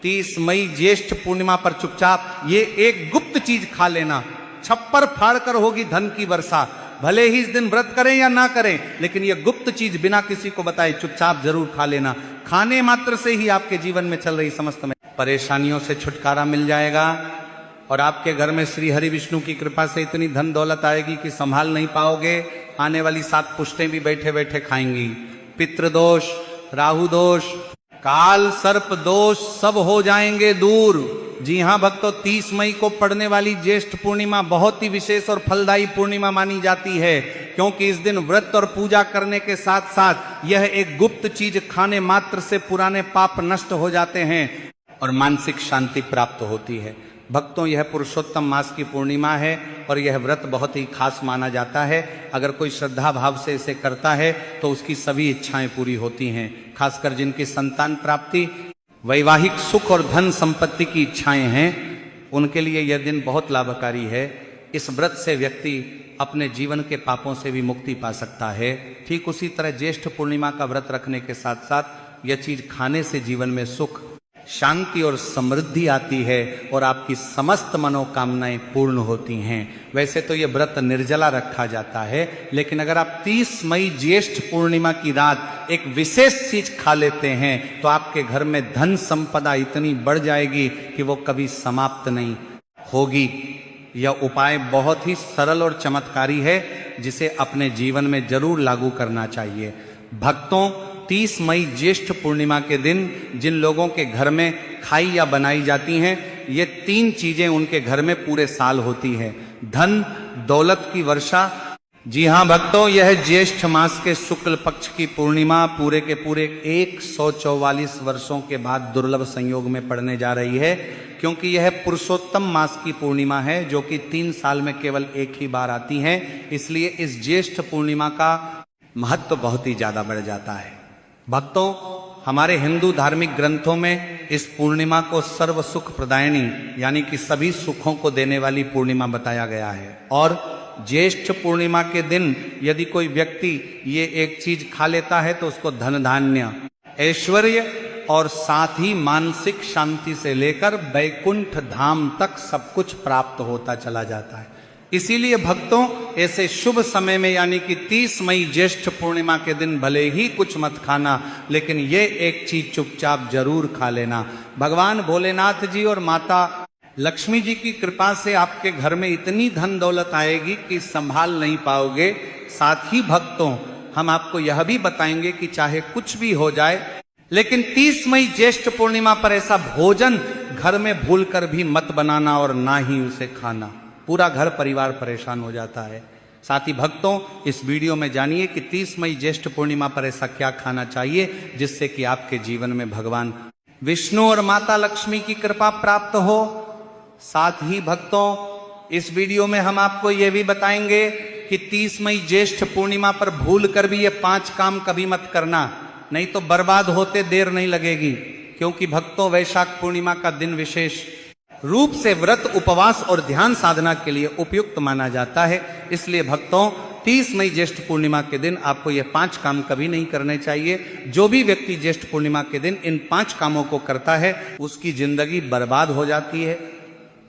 30 मई ज्येष्ठ पूर्णिमा पर चुपचाप ये एक गुप्त चीज खा लेना। छप्पर फाड़ कर होगी धन की वर्षा। भले ही इस दिन व्रत करें या ना करें, लेकिन ये गुप्त चीज बिना किसी को बताए चुपचाप जरूर खा लेना। खाने मात्र से ही आपके जीवन में चल रही समस्त परेशानियों से छुटकारा मिल जाएगा और आपके घर में श्री हरि विष्णु की कृपा से इतनी धन दौलत आएगी कि संभाल नहीं पाओगे। आने वाली 7 पुश्तें भी बैठे बैठे खाएंगी। पितृदोष, राहु दोष, काल सर्प दोष सब हो जाएंगे दूर। जी हाँ भक्तों, 30 मई को पड़ने वाली ज्येष्ठ पूर्णिमा बहुत ही विशेष और फलदायी पूर्णिमा मानी जाती है, क्योंकि इस दिन व्रत और पूजा करने के साथ साथ यह एक गुप्त चीज खाने मात्र से पुराने पाप नष्ट हो जाते हैं और मानसिक शांति प्राप्त होती है। भक्तों, यह पुरुषोत्तम मास की पूर्णिमा है और यह व्रत बहुत ही खास माना जाता है। अगर कोई श्रद्धा भाव से इसे करता है तो उसकी सभी इच्छाएं पूरी होती हैं। खासकर जिनकी संतान प्राप्ति, वैवाहिक सुख और धन संपत्ति की इच्छाएं हैं, उनके लिए यह दिन बहुत लाभकारी है। इस व्रत से व्यक्ति अपने जीवन के पापों से भी मुक्ति पा सकता है। ठीक उसी तरह ज्येष्ठ पूर्णिमा का व्रत रखने के साथ साथ यह चीज खाने से जीवन में सुख, शांति और समृद्धि आती है और आपकी समस्त मनोकामनाएं पूर्ण होती हैं। वैसे तो यह व्रत निर्जला रखा जाता है, लेकिन अगर आप 30 मई ज्येष्ठ पूर्णिमा की रात एक विशेष चीज खा लेते हैं तो आपके घर में धन संपदा इतनी बढ़ जाएगी कि वो कभी समाप्त नहीं होगी। यह उपाय बहुत ही सरल और चमत्कारी है, जिसे अपने जीवन में जरूर लागू करना चाहिए। भक्तों, 30 मई ज्येष्ठ पूर्णिमा के दिन जिन लोगों के घर में खाई या बनाई जाती हैं, ये 3 चीजें उनके घर में पूरे साल होती है। धन दौलत की वर्षा। जी हाँ भक्तों, यह ज्येष्ठ मास के शुक्ल पक्ष की पूर्णिमा पूरे के पूरे 144 वर्षों के बाद दुर्लभ संयोग में पड़ने जा रही है, क्योंकि यह पुरुषोत्तम मास की पूर्णिमा है जो कि 3 साल में केवल एक ही बार आती है। इसलिए इस ज्येष्ठ पूर्णिमा का महत्व बहुत ही ज्यादा बढ़ जाता है। भक्तों, हमारे हिंदू धार्मिक ग्रंथों में इस पूर्णिमा को सर्व सुख प्रदायिनी यानी कि सभी सुखों को देने वाली पूर्णिमा बताया गया है। और ज्येष्ठ पूर्णिमा के दिन यदि कोई व्यक्ति ये एक चीज खा लेता है तो उसको धन धान्य, ऐश्वर्य और साथ ही मानसिक शांति से लेकर वैकुंठ धाम तक सब कुछ प्राप्त होता चला जाता है। इसीलिए भक्तों, ऐसे शुभ समय में यानी कि 30 मई ज्येष्ठ पूर्णिमा के दिन भले ही कुछ मत खाना, लेकिन ये एक चीज चुपचाप जरूर खा लेना। भगवान भोलेनाथ जी और माता लक्ष्मी जी की कृपा से आपके घर में इतनी धन दौलत आएगी कि संभाल नहीं पाओगे। साथ ही भक्तों, हम आपको यह भी बताएंगे कि चाहे कुछ भी हो जाए, लेकिन 30 मई ज्येष्ठ पूर्णिमा पर ऐसा भोजन घर में भूलकर भी मत बनाना और ना ही उसे खाना। पूरा घर परिवार परेशान हो जाता है। साथ ही भक्तों, इस वीडियो में जानिए कि 30 मई ज्येष्ठ पूर्णिमा पर ऐसा क्या खाना चाहिए जिससे कि आपके जीवन में भगवान विष्णु और माता लक्ष्मी की कृपा प्राप्त हो। साथ ही भक्तों, इस वीडियो में हम आपको यह भी बताएंगे कि 30 मई ज्येष्ठ पूर्णिमा पर भूल कर भी ये 5 काम कभी मत करना, नहीं तो बर्बाद होते देर नहीं लगेगी। क्योंकि भक्तों, वैशाख पूर्णिमा का दिन विशेष रूप से व्रत, उपवास और ध्यान साधना के लिए उपयुक्त माना जाता है। इसलिए भक्तों, 30 मई ज्येष्ठ पूर्णिमा के दिन आपको ये 5 काम कभी नहीं करने चाहिए। जो भी व्यक्ति ज्येष्ठ पूर्णिमा के दिन इन 5 कामों को करता है, उसकी जिंदगी बर्बाद हो जाती है,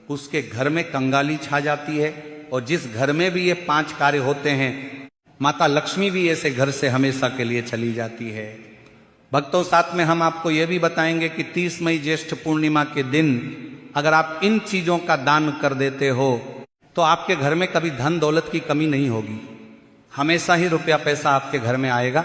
उसके घर में कंगाली छा जाती है, और जिस घर में भी ये 5 कार्य होते हैं, माता लक्ष्मी भी ऐसे घर से हमेशा के लिए चली जाती है। भक्तों, साथ में हम आपको यह भी बताएंगे कि 30 मई ज्येष्ठ पूर्णिमा के दिन अगर आप इन चीजों का दान कर देते हो तो आपके घर में कभी धन दौलत की कमी नहीं होगी। हमेशा ही रुपया पैसा आपके घर में आएगा,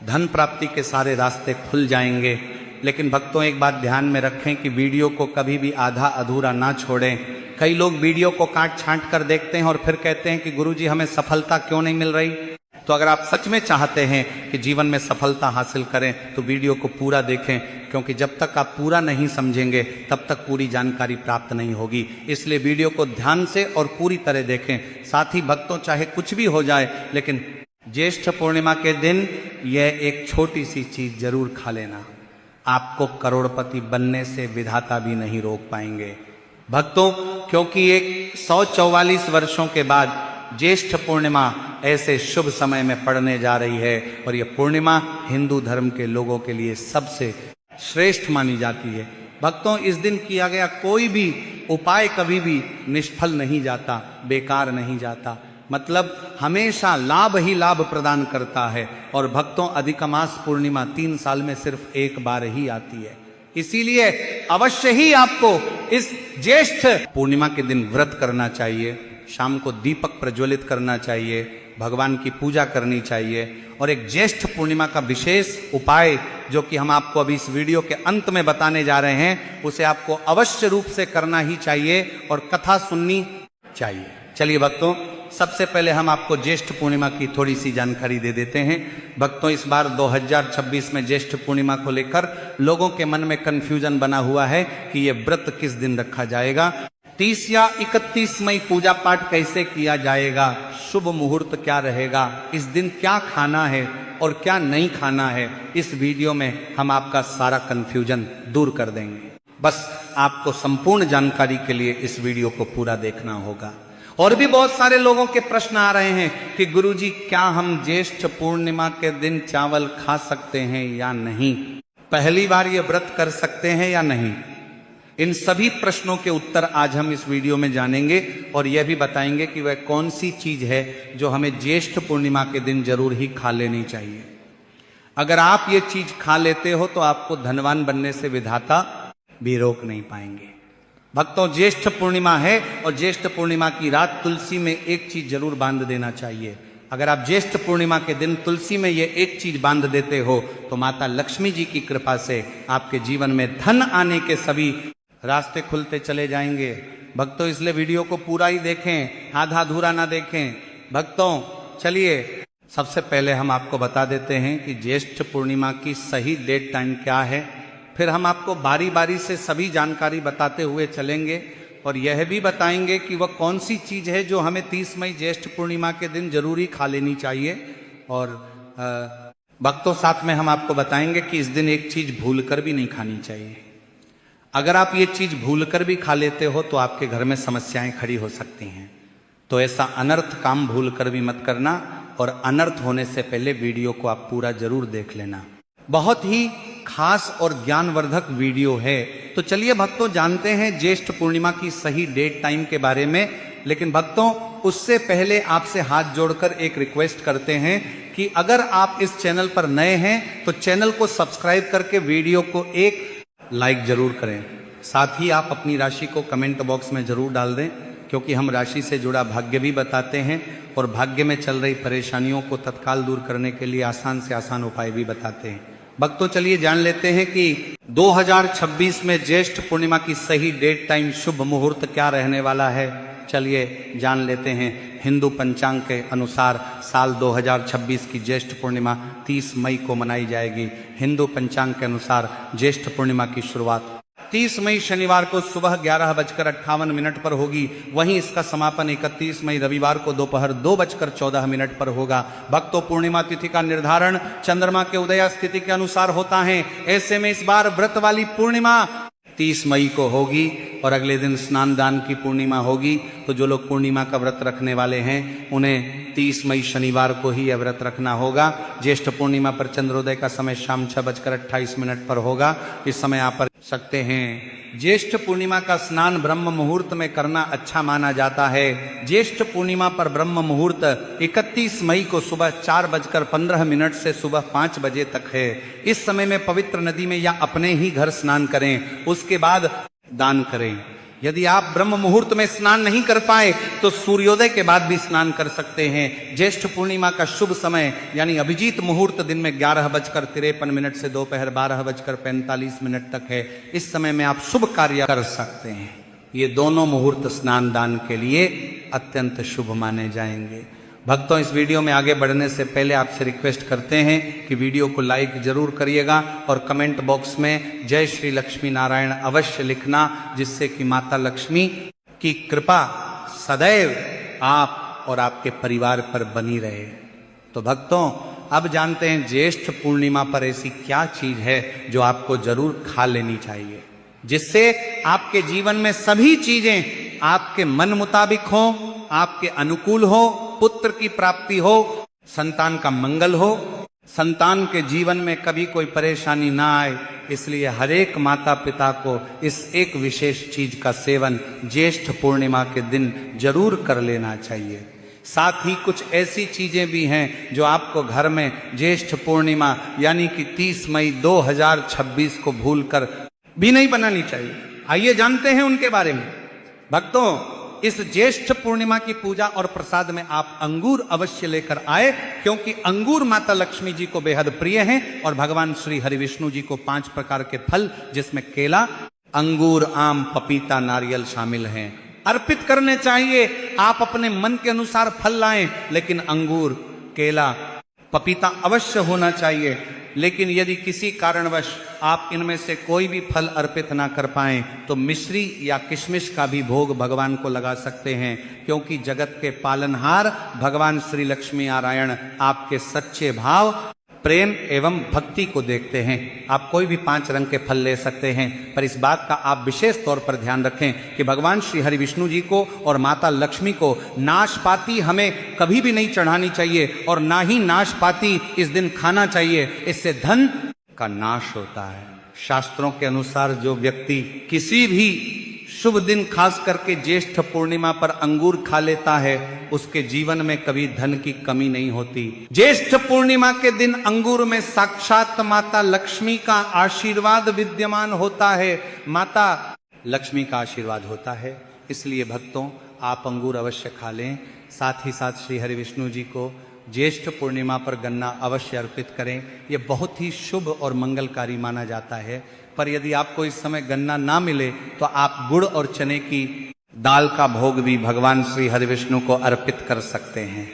धन प्राप्ति के सारे रास्ते खुल जाएंगे। लेकिन भक्तों, एक बात ध्यान में रखें कि वीडियो को कभी भी आधा अधूरा ना छोड़ें। कई लोग वीडियो को काट छांट कर देखते हैं और फिर कहते हैं कि गुरुजी हमें सफलता क्यों नहीं मिल रही। तो अगर आप सच में चाहते हैं कि जीवन में सफलता हासिल करें तो वीडियो को पूरा देखें, क्योंकि जब तक आप पूरा नहीं समझेंगे तब तक पूरी जानकारी प्राप्त नहीं होगी। इसलिए वीडियो को ध्यान से और पूरी तरह देखें। साथ ही भक्तों, चाहे कुछ भी हो जाए, लेकिन ज्येष्ठ पूर्णिमा के दिन यह एक छोटी सी चीज जरूर खा लेना। आपको करोड़पति बनने से विधाता भी नहीं रोक पाएंगे भक्तों, क्योंकि एक 144 वर्षों के बाद ज्येष्ठ पूर्णिमा ऐसे शुभ समय में पड़ने जा रही है। और यह पूर्णिमा हिंदू धर्म के लोगों के लिए सबसे श्रेष्ठ मानी जाती है। भक्तों, इस दिन किया गया कोई भी उपाय कभी भी निष्फल नहीं जाता, बेकार नहीं जाता, मतलब हमेशा लाभ ही लाभ प्रदान करता है। और भक्तों, अधिकमास पूर्णिमा 3 साल में सिर्फ एक बार ही आती है, इसीलिए अवश्य ही आपको इस ज्येष्ठ पूर्णिमा के दिन व्रत करना चाहिए, शाम को दीपक प्रज्वलित करना चाहिए, भगवान की पूजा करनी चाहिए। और एक ज्येष्ठ पूर्णिमा का विशेष उपाय जो कि हम आपको अभी इस वीडियो के अंत में बताने जा रहे हैं, उसे आपको अवश्य रूप से करना ही चाहिए और कथा सुननी चाहिए। चलिए भक्तों, सबसे पहले हम आपको ज्येष्ठ पूर्णिमा की थोड़ी सी जानकारी दे देते हैं। भक्तों, इस बार 2026 में ज्येष्ठ पूर्णिमा को लेकर लोगों के मन में कंफ्यूजन बना हुआ है कि ये व्रत किस दिन रखा जाएगा, 30 या 31 मई पूजा पाठ कैसे किया जाएगा, शुभ मुहूर्त क्या रहेगा, इस दिन क्या खाना है और क्या नहीं खाना है। इस वीडियो में हम आपका सारा कंफ्यूजन दूर कर देंगे। बस आपको संपूर्ण जानकारी के लिए इस वीडियो को पूरा देखना होगा। और भी बहुत सारे लोगों के प्रश्न आ रहे हैं कि गुरुजी, क्या हम ज्येष्ठ पूर्णिमा के दिन चावल खा सकते हैं या नहीं, पहली बार ये व्रत कर सकते हैं या नहीं। इन सभी प्रश्नों के उत्तर आज हम इस वीडियो में जानेंगे और यह भी बताएंगे कि वह कौन सी चीज है जो हमें ज्येष्ठ पूर्णिमा के दिन जरूर ही खा लेनी चाहिए। अगर आप ये चीज खा लेते हो तो आपको धनवान बनने से विधाता भी रोक नहीं पाएंगे। भक्तों, ज्येष्ठ पूर्णिमा है और ज्येष्ठ पूर्णिमा की रात तुलसी में एक चीज जरूर बांध देना चाहिए। अगर आप ज्येष्ठ पूर्णिमा के दिन तुलसी में ये एक चीज बांध देते हो तो माता लक्ष्मी जी की कृपा से आपके जीवन में धन आने के सभी रास्ते खुलते चले जाएंगे। भक्तों, इसलिए वीडियो को पूरा ही देखें, आधा अधूरा ना देखें। भक्तों, चलिए सबसे पहले हम आपको बता देते हैं कि ज्येष्ठ पूर्णिमा की सही डेट टाइम क्या है, फिर हम आपको बारी बारी से सभी जानकारी बताते हुए चलेंगे और यह भी बताएंगे कि वह कौन सी चीज है जो हमें 30 मई ज्येष्ठ पूर्णिमा के दिन जरूरी खा लेनी चाहिए। और भक्तों, साथ में हम आपको बताएंगे कि इस दिन एक चीज भूलकर भी नहीं खानी चाहिए। अगर आप ये चीज भूलकर भी खा लेते हो तो आपके घर में समस्याएं खड़ी हो सकती हैं। तो ऐसा अनर्थ काम भूलकर भी मत करना और अनर्थ होने से पहले वीडियो को आप पूरा जरूर देख लेना। बहुत ही खास और ज्ञानवर्धक वीडियो है। तो चलिए भक्तों, जानते हैं ज्येष्ठ पूर्णिमा की सही डेट टाइम के बारे में। लेकिन भक्तों, उससे पहले आपसे हाथ जोड़कर एक रिक्वेस्ट करते हैं कि अगर आप इस चैनल पर नए हैं तो चैनल को सब्सक्राइब करके वीडियो को एक लाइक जरूर करें। साथ ही आप अपनी राशि को कमेंट बॉक्स में जरूर डाल दें, क्योंकि हम राशि से जुड़ा भाग्य भी बताते हैं और भाग्य में चल रही परेशानियों को तत्काल दूर करने के लिए आसान से आसान उपाय भी बताते हैं। भक्तों, चलिए जान लेते हैं कि 2026 में ज्येष्ठ पूर्णिमा की सही डेट टाइम, शुभ मुहूर्त क्या रहने वाला है। चलिए जान लेते हैं। हिंदू पंचांग के अनुसार साल 2026 की ज्येष्ठ पूर्णिमा 30 मई को मनाई जाएगी। हिंदू पंचांग के अनुसार ज्येष्ठ पूर्णिमा की शुरुआत 30 मई शनिवार को सुबह 11:58 पर होगी। वहीं इसका समापन 31 मई रविवार को दोपहर 2:14 पर होगा। भक्तों, पूर्णिमा तिथि का निर्धारण चंद्रमा के उदय स्थिति के अनुसार होता है। ऐसे में इस बार व्रत वाली पूर्णिमा 30 मई को होगी और अगले दिन स्नान दान की पूर्णिमा होगी। तो जो लोग पूर्णिमा का व्रत रखने वाले हैं उन्हें 30 मई शनिवार को ही यह व्रत रखना होगा। ज्येष्ठ पूर्णिमा पर चंद्रोदय का समय शाम 6:28 पर होगा। इस समय आप कर सकते हैं। ज्येष्ठ पूर्णिमा का स्नान ब्रह्म मुहूर्त में करना अच्छा माना जाता है। ज्येष्ठ पूर्णिमा पर ब्रह्म मुहूर्त 31 मई को सुबह 4:15 से सुबह 5 बजे तक है। इस समय में पवित्र नदी में या अपने ही घर स्नान करें, उसके बाद दान करें। यदि आप ब्रह्म मुहूर्त में स्नान नहीं कर पाए तो सूर्योदय के बाद भी स्नान कर सकते हैं। ज्येष्ठ पूर्णिमा का शुभ समय यानी अभिजीत मुहूर्त दिन में 11:53 से दोपहर 12:45 तक है। इस समय में आप शुभ कार्य कर सकते हैं। ये दोनों मुहूर्त स्नान दान के लिए अत्यंत शुभ माने जाएंगे। भक्तों, इस वीडियो में आगे बढ़ने से पहले आपसे रिक्वेस्ट करते हैं कि वीडियो को लाइक जरूर करिएगा और कमेंट बॉक्स में जय श्री लक्ष्मी नारायण अवश्य लिखना, जिससे कि माता लक्ष्मी की कृपा सदैव आप और आपके परिवार पर बनी रहे। तो भक्तों, अब जानते हैं ज्येष्ठ पूर्णिमा पर ऐसी क्या चीज है जो आपको जरूर खा लेनी चाहिए, जिससे आपके जीवन में सभी चीजें आपके मन मुताबिक हो, आपके अनुकूल हो, पुत्र की प्राप्ति हो, संतान का मंगल हो, संतान के जीवन में कभी कोई परेशानी ना आए, इसलिए हर एक माता पिता को इस एक विशेष चीज का सेवन ज्येष्ठ पूर्णिमा के दिन जरूर कर लेना चाहिए। साथ ही कुछ ऐसी चीजें भी हैं जो आपको घर में ज्येष्ठ पूर्णिमा यानी कि 30 मई 2026 को भूलकर भी नहीं बनानी चाहिए। आइए जानते हैं उनके बारे में। भक्तों, इस ज्येष्ठ पूर्णिमा की पूजा और प्रसाद में आप अंगूर अवश्य लेकर आए, क्योंकि अंगूर माता लक्ष्मी जी को बेहद प्रिय हैं और भगवान श्री हरि विष्णु जी को 5 प्रकार के फल, जिसमें केला, अंगूर, आम, पपीता, नारियल शामिल हैं, अर्पित करने चाहिए। आप अपने मन के अनुसार फल लाएं, लेकिन अंगूर, केला, पपीता अवश्य होना चाहिए। लेकिन यदि किसी कारणवश आप इनमें से कोई भी फल अर्पित ना कर पाएं तो मिश्री या किशमिश का भी भोग भगवान को लगा सकते हैं, क्योंकि जगत के पालनहार भगवान श्री लक्ष्मी नारायण आपके सच्चे भाव, प्रेम एवं भक्ति को देखते हैं। आप कोई भी 5 रंग के फल ले सकते हैं, पर इस बात का आप विशेष तौर पर ध्यान रखें कि भगवान श्री हरि विष्णु जी को और माता लक्ष्मी को नाशपाती हमें कभी भी नहीं चढ़ानी चाहिए और ना ही नाशपाती इस दिन खाना चाहिए। इससे धन का नाश होता है। शास्त्रों के अनुसार जो व्यक्ति किसी भी शुभ दिन, खास करके ज्येष्ठ पूर्णिमा पर अंगूर खा लेता है, उसके जीवन में कभी धन की कमी नहीं होती। ज्येष्ठ पूर्णिमा के दिन अंगूर में साक्षात माता लक्ष्मी का आशीर्वाद विद्यमान होता है, माता लक्ष्मी का आशीर्वाद होता है। इसलिए भक्तों, आप अंगूर अवश्य खा लें। साथ ही साथ श्री हरि विष्णु जी को ज्येष्ठ पूर्णिमा पर गन्ना अवश्य अर्पित करें। यह बहुत ही शुभ और मंगलकारी माना जाता है। पर यदि आपको इस समय गन्ना ना मिले तो आप गुड़ और चने की दाल का भोग भी भगवान श्री हरि विष्णु को अर्पित कर सकते हैं।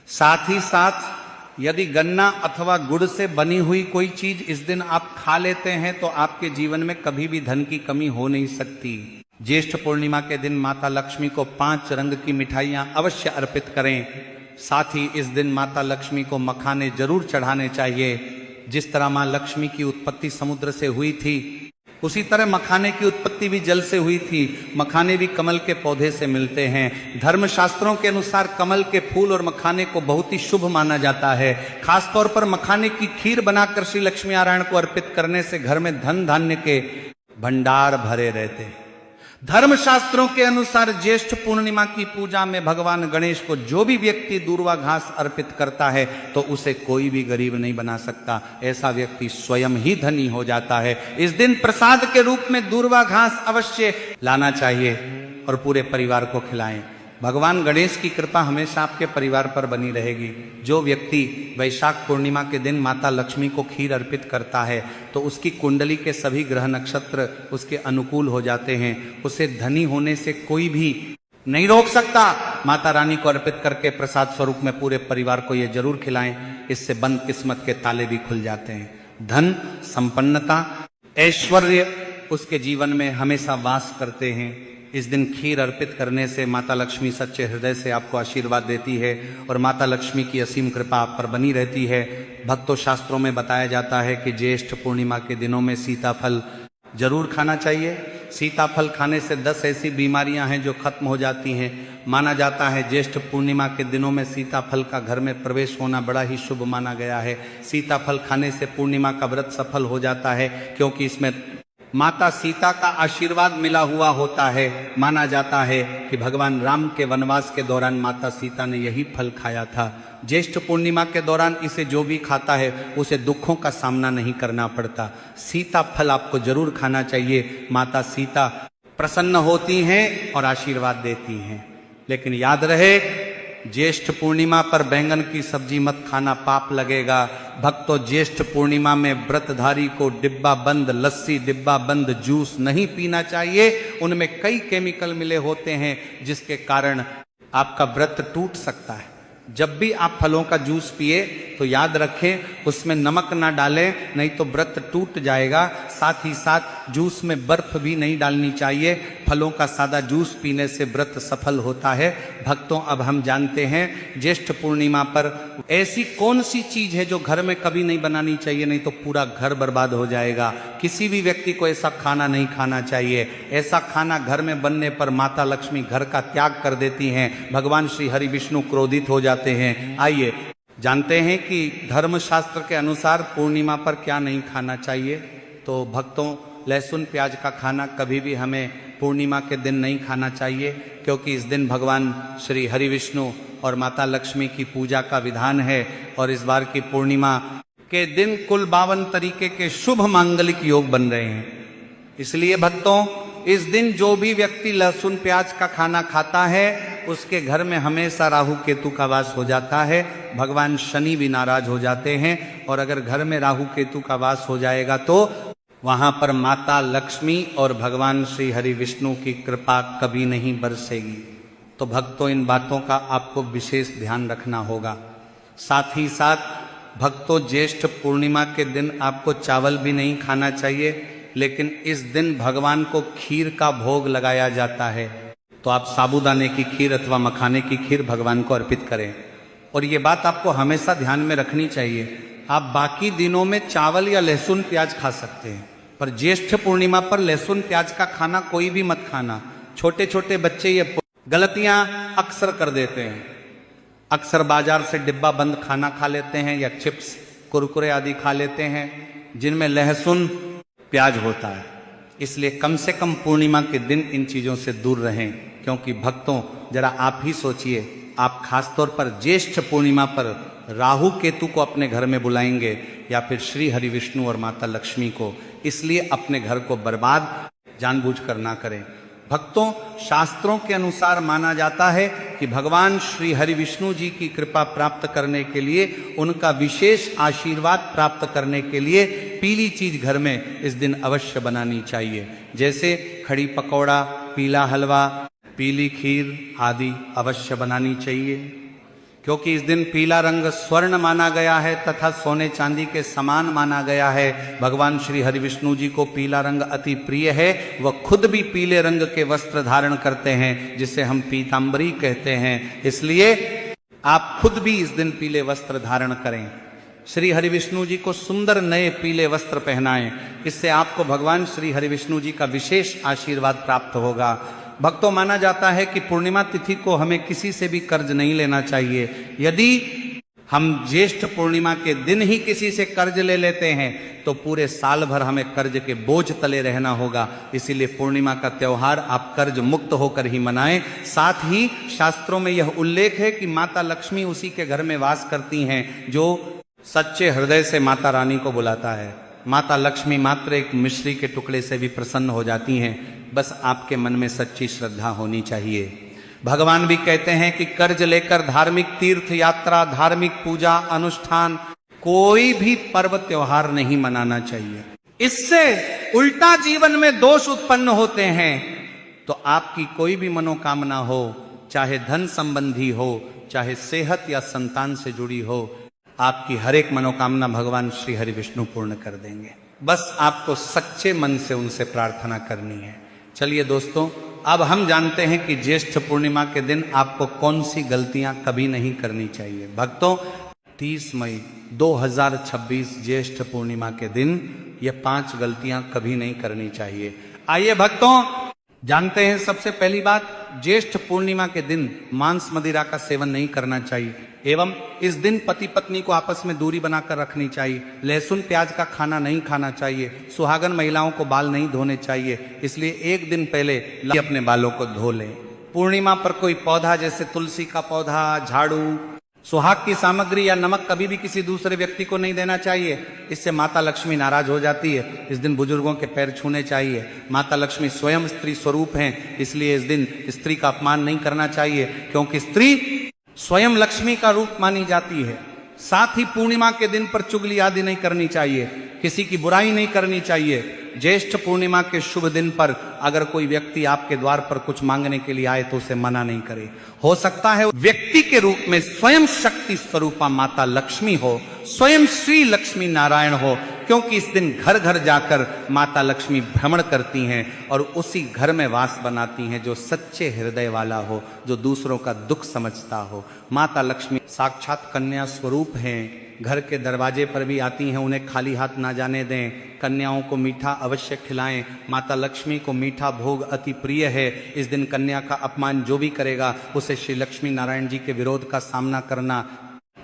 साथ ही साथ यदि गन्ना अथवा गुड़ से बनी हुई कोई चीज इस दिन आप खा लेते हैं तो आपके जीवन में कभी भी धन की कमी हो नहीं सकती। ज्येष्ठ पूर्णिमा के दिन माता लक्ष्मी को 5 रंग की मिठाइयां अवश्य अर्पित करें। साथ ही इस दिन माता लक्ष्मी को मखाने जरूर चढ़ाने चाहिए। जिस तरह मां लक्ष्मी की उत्पत्ति समुद्र से हुई थी, उसी तरह मखाने की उत्पत्ति भी जल से हुई थी। मखाने भी कमल के पौधे से मिलते हैं। धर्मशास्त्रों के अनुसार कमल के फूल और मखाने को बहुत ही शुभ माना जाता है। खासतौर पर मखाने की खीर बनाकर श्री लक्ष्मी नारायण को अर्पित करने से घर में धन धान्य के भंडार भरे रहते हैं। धर्मशास्त्रों के अनुसार ज्येष्ठ पूर्णिमा की पूजा में भगवान गणेश को जो भी व्यक्ति दूर्वा घास अर्पित करता है तो उसे कोई भी गरीब नहीं बना सकता। ऐसा व्यक्ति स्वयं ही धनी हो जाता है। इस दिन प्रसाद के रूप में दूर्वा घास अवश्य लाना चाहिए और पूरे परिवार को खिलाएं। भगवान गणेश की कृपा हमेशा आपके परिवार पर बनी रहेगी। जो व्यक्ति वैशाख पूर्णिमा के दिन माता लक्ष्मी को खीर अर्पित करता है तो उसकी कुंडली के सभी ग्रह नक्षत्र उसके अनुकूल हो जाते हैं। उसे धनी होने से कोई भी नहीं रोक सकता। माता रानी को अर्पित करके प्रसाद स्वरूप में पूरे परिवार को ये जरूर खिलाएं। इससे बंद किस्मत के ताले भी खुल जाते हैं। धन, संपन्नता, ऐश्वर्य उसके जीवन में हमेशा वास करते हैं। इस दिन खीर अर्पित करने से माता लक्ष्मी सच्चे हृदय से आपको आशीर्वाद देती है और माता लक्ष्मी की असीम कृपा आप पर बनी रहती है। भक्तों, शास्त्रों में बताया जाता है कि ज्येष्ठ पूर्णिमा के दिनों में सीताफल जरूर खाना चाहिए। सीताफल खाने से 10 ऐसी बीमारियां हैं जो खत्म हो जाती हैं। माना जाता है ज्येष्ठ पूर्णिमा के दिनों में सीताफल का घर में प्रवेश होना बड़ा ही शुभ माना गया है। सीताफल खाने से पूर्णिमा का व्रत सफल हो जाता है, क्योंकि इसमें माता सीता का आशीर्वाद मिला हुआ होता है। माना जाता है कि भगवान राम के वनवास के दौरान माता सीता ने यही फल खाया था। ज्येष्ठ पूर्णिमा के दौरान इसे जो भी खाता है उसे दुखों का सामना नहीं करना पड़ता। सीता फल आपको जरूर खाना चाहिए। माता सीता प्रसन्न होती हैं और आशीर्वाद देती हैं। लेकिन याद रहे, ज्येष्ठ पूर्णिमा पर बैंगन की सब्जी मत खाना, पाप लगेगा। भक्तों, ज्येष्ठ पूर्णिमा में व्रतधारी को डिब्बा बंद लस्सी, डिब्बा बंद जूस नहीं पीना चाहिए। उनमें कई केमिकल मिले होते हैं जिसके कारण आपका व्रत टूट सकता है। जब भी आप फलों का जूस पिए तो याद रखें उसमें नमक ना डालें, नहीं तो व्रत टूट जाएगा। साथ ही साथ जूस में बर्फ भी नहीं डालनी चाहिए। फलों का सादा जूस पीने से व्रत सफल होता है। भक्तों, अब हम जानते हैं ज्येष्ठ पूर्णिमा पर ऐसी कौन सी चीज है जो घर में कभी नहीं बनानी चाहिए, नहीं तो पूरा घर बर्बाद हो जाएगा। किसी भी व्यक्ति को ऐसा खाना नहीं खाना चाहिए। ऐसा खाना घर में बनने पर माता लक्ष्मी घर का त्याग कर देती हैं। भगवान श्री हरि विष्णु क्रोधित हो जाते हैं। आइए जानते हैं कि धर्मशास्त्र के अनुसार पूर्णिमा पर क्या नहीं खाना चाहिए। तो भक्तों लहसुन प्याज का खाना कभी भी हमें पूर्णिमा के दिन नहीं खाना चाहिए, क्योंकि इस दिन भगवान श्री हरि विष्णु और माता लक्ष्मी की पूजा का विधान है। और इस बार की पूर्णिमा के दिन कुल 52 तरीके के शुभ मांगलिक योग बन रहे हैं। इसलिए भक्तों इस दिन जो भी व्यक्ति लहसुन प्याज का खाना खाता है उसके घर में हमेशा राहु केतु का वास हो जाता है, भगवान शनि भी नाराज हो जाते हैं। और अगर घर में राहु केतु का वास हो जाएगा तो वहां पर माता लक्ष्मी और भगवान श्री हरि विष्णु की कृपा कभी नहीं बरसेगी। तो भक्तों इन बातों का आपको विशेष ध्यान रखना होगा। साथ ही साथ भक्तों ज्येष्ठ पूर्णिमा के दिन आपको चावल भी नहीं खाना चाहिए, लेकिन इस दिन भगवान को खीर का भोग लगाया जाता है। तो आप साबूदाने की खीर अथवा मखाने की खीर भगवान को अर्पित करें। और ये बात आपको हमेशा ध्यान में रखनी चाहिए, आप बाकी दिनों में चावल या लहसुन प्याज खा सकते हैं, पर ज्येष्ठ पूर्णिमा पर लहसुन प्याज का खाना कोई भी मत खाना। छोटे छोटे बच्चे ये गलतियां अक्सर कर देते हैं, अक्सर बाजार से डिब्बा बंद खाना खा लेते हैं या चिप्स कुरकुरे आदि खा लेते हैं जिनमें लहसुन प्याज होता है। इसलिए कम से कम पूर्णिमा के दिन इन चीजों से दूर रहें, क्योंकि भक्तों जरा आप ही सोचिए, आप खासतौर पर ज्येष्ठ पूर्णिमा पर राहु केतु को अपने घर में बुलाएंगे या फिर श्री हरि विष्णु और माता लक्ष्मी को, इसलिए अपने घर को बर्बाद जानबूझकर ना करें। भक्तों शास्त्रों के अनुसार माना जाता है कि भगवान श्री हरि विष्णु जी की कृपा प्राप्त करने के लिए, उनका विशेष आशीर्वाद प्राप्त करने के लिए पीली चीज घर में इस दिन अवश्य बनानी चाहिए, जैसे खड़ी पकौड़ा, पीला हलवा, पीली खीर आदि अवश्य बनानी चाहिए, क्योंकि इस दिन पीला रंग स्वर्ण माना गया है तथा सोने चांदी के समान माना गया है। भगवान श्री हरि विष्णु जी को पीला रंग अति प्रिय है, वह खुद भी पीले रंग के वस्त्र धारण करते हैं जिसे हम पीतांबरी कहते हैं। इसलिए आप खुद भी इस दिन पीले वस्त्र धारण करें, श्री हरि विष्णु जी को सुंदर नए पीले वस्त्र पहनाएं, इससे आपको भगवान श्री हरि विष्णु जी का विशेष आशीर्वाद प्राप्त होगा। भक्तों माना जाता है कि पूर्णिमा तिथि को हमें किसी से भी कर्ज नहीं लेना चाहिए। यदि हम ज्येष्ठ पूर्णिमा के दिन ही किसी से कर्ज ले लेते हैं तो पूरे साल भर हमें कर्ज के बोझ तले रहना होगा। इसीलिए पूर्णिमा का त्योहार आप कर्ज मुक्त होकर ही मनाएं। साथ ही शास्त्रों में यह उल्लेख है कि माता लक्ष्मी उसी के घर में वास करती हैं जो सच्चे हृदय से माता रानी को बुलाता है। माता लक्ष्मी मात्र एक मिश्री के टुकड़े से भी प्रसन्न हो जाती हैं, बस आपके मन में सच्ची श्रद्धा होनी चाहिए। भगवान भी कहते हैं कि कर्ज लेकर धार्मिक तीर्थ यात्रा, धार्मिक पूजा अनुष्ठान, कोई भी पर्व त्योहार नहीं मनाना चाहिए। इससे उल्टा जीवन में दोष उत्पन्न होते हैं। तो आपकी कोई भी मनोकामना हो, चाहे धन संबंधी हो, चाहे सेहत या संतान से जुड़ी हो, आपकी हर एक मनोकामना भगवान श्री हरि विष्णु पूर्ण कर देंगे। बस आपको सच्चे मन से उनसे प्रार्थना करनी है। चलिए दोस्तों, अब हम जानते हैं कि ज्येष्ठ पूर्णिमा के दिन आपको कौन सी गलतियां कभी नहीं करनी चाहिए। भक्तों 30 मई 2026 ज्येष्ठ पूर्णिमा के दिन ये 5 गलतियां कभी नहीं करनी चाहिए। आइए भक्तों जानते हैं। सबसे पहली बात, ज्येष्ठ पूर्णिमा के दिन मांस मदिरा का सेवन नहीं करना चाहिए, एवं इस दिन पति पत्नी को आपस में दूरी बनाकर रखनी चाहिए। लहसुन प्याज का खाना नहीं खाना चाहिए। सुहागन महिलाओं को बाल नहीं धोने चाहिए, इसलिए एक दिन पहले अपने बालों को धो लें। पूर्णिमा पर कोई पौधा जैसे तुलसी का पौधा, झाड़ू, सुहाग की सामग्री या नमक कभी भी किसी दूसरे व्यक्ति को नहीं देना चाहिए, इससे माता लक्ष्मी नाराज हो जाती है। इस दिन बुजुर्गों के पैर छूने चाहिए। माता लक्ष्मी स्वयं स्त्री स्वरूप हैं, इसलिए इस दिन स्त्री का अपमान नहीं करना चाहिए, क्योंकि स्त्री स्वयं लक्ष्मी का रूप मानी जाती है। साथ ही पूर्णिमा के दिन पर चुगली आदि नहीं करनी चाहिए, किसी की बुराई नहीं करनी चाहिए। ज्येष्ठ पूर्णिमा के शुभ दिन पर अगर कोई व्यक्ति आपके द्वार पर कुछ मांगने के लिए आए तो उसे मना नहीं करे। हो सकता है व्यक्ति के रूप में स्वयं शक्ति स्वरूपा माता लक्ष्मी हो, स्वयं श्री लक्ष्मी नारायण हो, क्योंकि इस दिन घर घर जाकर माता लक्ष्मी भ्रमण करती हैं और उसी घर में वास बनाती हैं जो सच्चे हृदय वाला हो, जो दूसरों का दुख समझता हो। माता लक्ष्मी साक्षात कन्या स्वरूप हैं, घर के दरवाजे पर भी आती हैं, उन्हें खाली हाथ ना जाने दें। कन्याओं को मीठा अवश्य खिलाएं। माता लक्ष्मी को मीठा भोग अति प्रिय है। इस दिन कन्या का अपमान जो भी करेगा उसे श्री लक्ष्मी नारायण जी के विरोध का सामना करना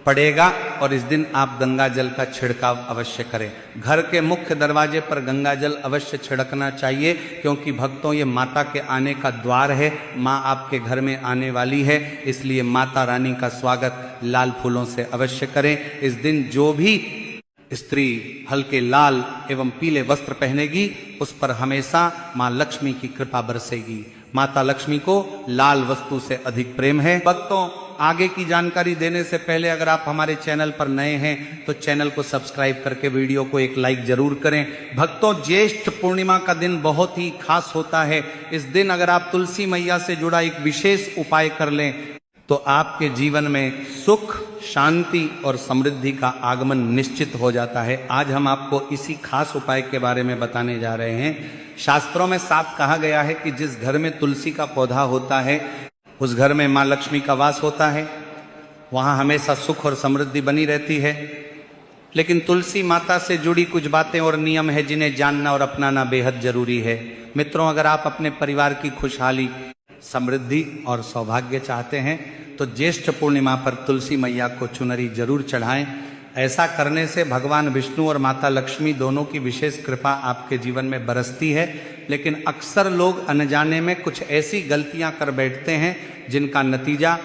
पड़ेगा। और इस दिन आप गंगा जल का छिड़काव अवश्य करें। घर के मुख्य दरवाजे पर गंगा जल अवश्य छिड़कना चाहिए, क्योंकि भक्तों ये माता के आने का द्वार है। माँ आपके घर में आने वाली है, इसलिए माता रानी का स्वागत लाल फूलों से अवश्य करें। इस दिन जो भी स्त्री हल्के लाल एवं पीले वस्त्र पहनेगी, उस पर हमेशा माँ लक्ष्मी की कृपा बरसेगी। माता लक्ष्मी को लाल वस्तु से अधिक प्रेम है। भक्तों, आगे की जानकारी देने से पहले अगर आप हमारे चैनल पर नए हैं तो चैनल को सब्सक्राइब करके वीडियो को एक लाइक जरूर करें। भक्तों, ज्येष्ठ पूर्णिमा का दिन बहुत ही खास होता है। इस दिन अगर आप तुलसी मैया से जुड़ा एक विशेष उपाय कर लें तो आपके जीवन में सुख, शांति और समृद्धि का आगमन निश्चित हो जाता है। आज हम आपको इसी खास उपाय के बारे में बताने जा रहे हैं। शास्त्रों में साफ कहा गया है कि जिस घर में तुलसी का पौधा होता है उस घर में माँ लक्ष्मी का वास होता है, वहाँ हमेशा सुख और समृद्धि बनी रहती है। लेकिन तुलसी माता से जुड़ी कुछ बातें और नियम है जिन्हें जानना और अपनाना बेहद जरूरी है। मित्रों, अगर आप अपने परिवार की खुशहाली, समृद्धि और सौभाग्य चाहते हैं तो ज्येष्ठ पूर्णिमा पर तुलसी मैया को चुनरी जरूर चढ़ाएं। ऐसा करने से भगवान विष्णु और माता लक्ष्मी दोनों की विशेष कृपा आपके जीवन में बरसती है। लेकिन अक्सर लोग अनजाने में कुछ ऐसी गलतियां कर बैठते हैं जिनका नतीजा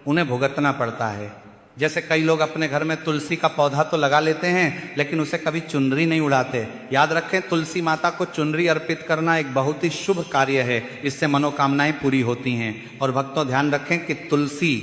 उन्हें भुगतना पड़ता है। जैसे कई लोग अपने घर में तुलसी का पौधा तो लगा लेते हैं लेकिन उसे कभी चुनरी नहीं उड़ाते। याद रखें, तुलसी माता को चुनरी अर्पित करना एक बहुत ही शुभ कार्य है। इससे मनोकामनाएं पूरी होती हैं। और भक्तों, ध्यान रखें कि तुलसी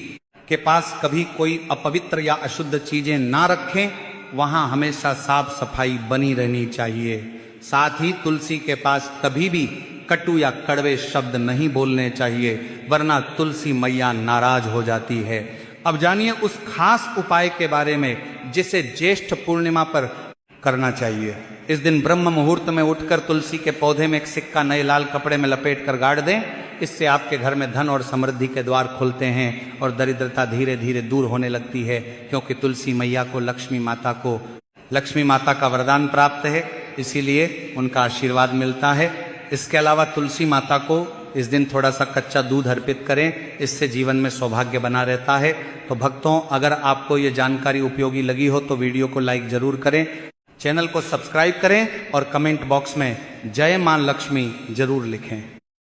के पास कभी कोई अपवित्र या अशुद्ध चीजें ना रखें। वहां हमेशा साफ सफाई बनी रहनी चाहिए। साथ ही तुलसी के पास कभी भी कटु या कड़वे शब्द नहीं बोलने चाहिए, वरना तुलसी मैया नाराज हो जाती है। अब जानिए उस खास उपाय के बारे में जिसे ज्येष्ठ पूर्णिमा पर करना चाहिए। इस दिन ब्रह्म मुहूर्त में उठकर तुलसी के पौधे में एक सिक्का नए लाल कपड़े में लपेट कर गाड़ दें। इससे आपके घर में धन और समृद्धि के द्वार खुलते हैं और दरिद्रता धीरे धीरे दूर होने लगती है, क्योंकि तुलसी मैया को लक्ष्मी माता का वरदान प्राप्त है, इसीलिए उनका आशीर्वाद मिलता है। इसके अलावा तुलसी माता को इस दिन थोड़ा सा कच्चा दूध अर्पित करें, इससे जीवन में सौभाग्य बना रहता है। तो भक्तों, अगर आपको ये जानकारी उपयोगी लगी हो तो वीडियो को लाइक जरूर करें, चैनल को सब्सक्राइब करें और कमेंट बॉक्स में जय मां लक्ष्मी जरूर लिखें।